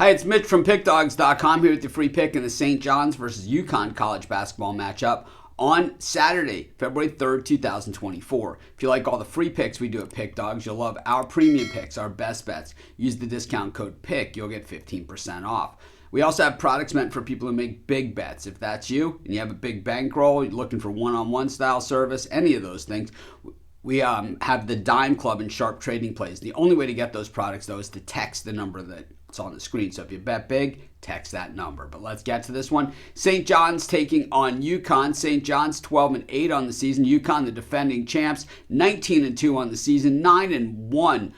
Hi, it's Mitch from Pickdawgz.com here with your free pick in the St. John's versus UConn college basketball matchup on Saturday, February 3rd, 2024. If you like all the free picks we do at Pick Dawgz, you'll love our premium picks, our best bets. Use the discount code PICK, you'll get 15% off. We also have products meant for people who make big bets. If that's you and you have a big bankroll, you're looking for one-on-one style service, any of those things, we have the Dime Club and Sharp Trading Plays. The only way to get those products, though, is to text the number that's on the screen. So if you bet big, text that number. But let's get to this one. St. John's taking on UConn. St. John's 12-8 on the season. UConn, the defending champs, 19-2 on the season, 9-1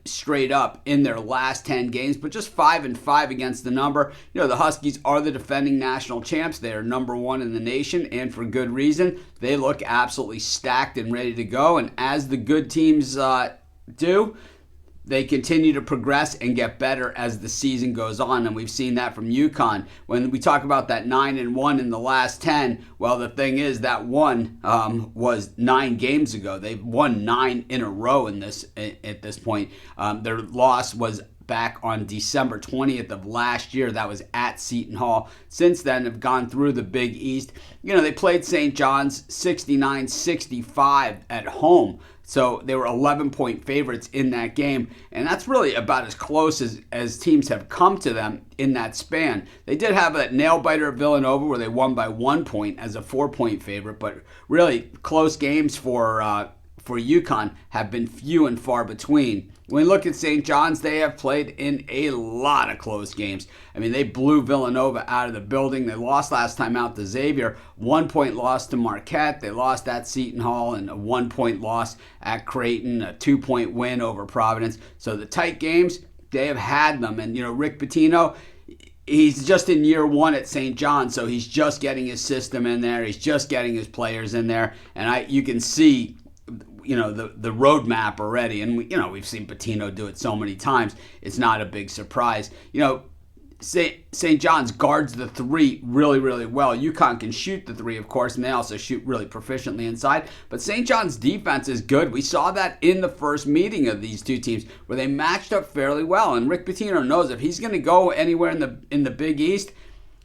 straight up in their last 10 games, but just 5-5 against the number. You know, the Huskies are the defending national champs. They are number one in the nation, and for good reason. They look absolutely stacked and ready to go, and as the good teams do, they continue to progress and get better as the season goes on, and we've seen that from UConn. When we talk about that 9-1 in the last 10, well, the thing is that one was 9 games ago. They've won 9 in a row at this point. Their loss was back on December 20th of last year. That was at Seton Hall. Since then, have gone through the Big East. You know, they played St. John's 69-65 at home. So they were 11-point favorites in that game, and that's really about as close as teams have come to them in that span. They did have that nail-biter at Villanova where they won by 1 point as a 4-point favorite, but really close games for UConn have been few and far between. When we look at St. John's, they have played in a lot of close games. I mean, they blew Villanova out of the building. They lost last time out to Xavier. 1-point loss to Marquette. They lost at Seton Hall, and a 1-point loss at Creighton, a 2-point win over Providence. So the tight games, they have had them. And, you know, Rick Pitino, he's just in year one at St. John's, so he's just getting his system in there. He's just getting his players in there. And you can see, you know, the roadmap already, and we've seen Pitino do it so many times. It's not a big surprise. You know, St. John's guards the 3 really, really well. UConn can shoot the 3, of course, and they also shoot really proficiently inside. But St. John's defense is good. We saw that in the first meeting of these two teams where they matched up fairly well. And Rick Pitino knows if he's going to go anywhere in the Big East,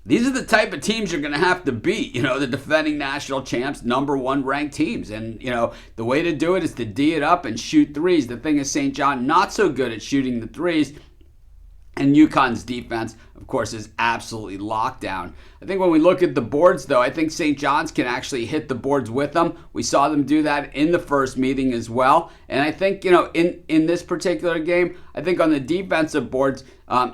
these are the type of teams you're going to have to beat, you know, the defending national champs, number 1 ranked teams. And, you know, the way to do it is to D it up and shoot threes. The thing is, St. John not so good at shooting the threes. And UConn's defense, of course, is absolutely locked down. I think when we look at the boards, though, I think St. John's can actually hit the boards with them. We saw them do that in the first meeting as well. And I think, you know, in this particular game, I think on the defensive boards,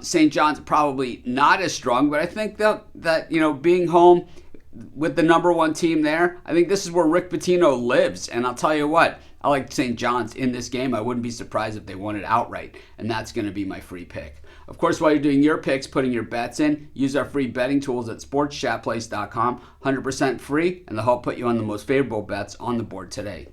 St. John's probably not as strong. But I think that you know, being home with the number 1 team there, I think this is where Rick Pitino lives. And I'll tell you what, I like St. John's in this game. I wouldn't be surprised if they won it outright. And that's going to be my free pick. Of course, while you're doing your picks, putting your bets in, use our free betting tools at sportschatplace.com. 100% free, and they'll help put you on the most favorable bets on the board today.